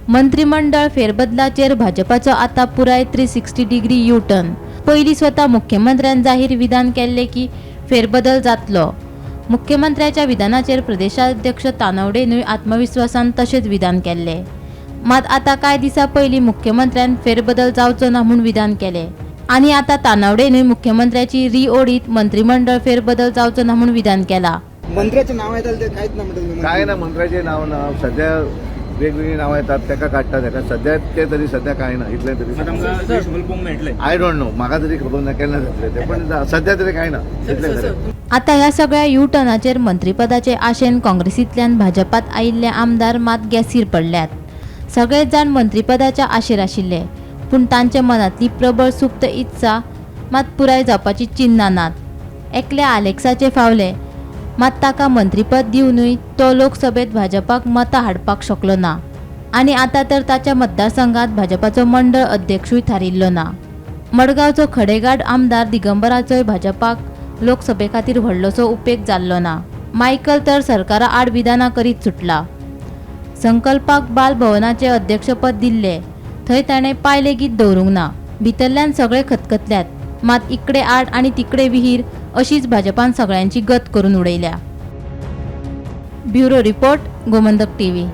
मंत्रिमंडळ फेरबदलाचेर भाजपाचो आता पुराय 360 डिग्री यू टर्न। पयलीं स्वता मुख्यमंत्र्यान जाहीर विधान केल्ले की फेरबदल जातलो। मुख्यमंत्र्याच्या विधानाचेर प्रदेशाध्यक्ष तानवडेनूय आत्मविश्वासान तशेंच विधान केल्ले। मात आता कांय दिसा पयलीं मुख्यमंत्र्यान फेरबदल जावचो ना म्हूण विधान केले आनी आता तानवडेनूय मुख्यमंत्र्याची रिओडीत मंत्रिमंडळ फेरबदल जावचो ना म्हूण विधान केला। मंत्र्याचे नाव येतात ते काहीच ना म्हणतात काय ना मंत्र्याचे नाव ना सध्या वेगवेगळी नाव येतात तेका काडटा तेका सध्या ते तरी सध्या काय ना इतले तरी आय डोंट नो म्हाका तरी खबर ना केन्ना जातले ते पण सध्या तरी काय ना इतले खरें। आता ह्या सगळ्या यू टर्नाचेर मंत्रिपदाचे आशेन काँग्रेसींतल्यान भाजपात आयिल्ले आमदार मात गॅसीर पडल्यात। सगळेच जाण मंत्रिपदाच्या आशेर आशिल्ले पूण तांचे मनांतली प्रबळ सुप्त इत्सा मात पुराय जावपाची चिन्नां नात। एकल्या आलेक्साचे फावले मात ताका मंत्रीपद दिवनूय तो लोकसभेत भाजपाक मतां हाडपाक शकलो ना आनी आता तर ताच्या मतदारसंघात भाजपाचो मंडळ अध्यक्षूय थारिल्लो ना। मडगांवचो खडेगाड आमदार दिगंबराचोय भाजपाक लोकसभे खातीर व्हडलोसो उपेग जाल्लो ना। मायकल तर सरकारा आड विधानां करीत सुटला। संकल्पाक बाल भवनाचे अध्यक्षपद दिल्ले थंय ताणें पांय लेगीत दवरूंक ना। भितरल्यान सगळे खतखतल्यात मात इकडे आड आनी तिकडे विहीर अशीच भाजपान सगळ्यांची गत करून उडयल्या। Bureau report, Gomantak TV.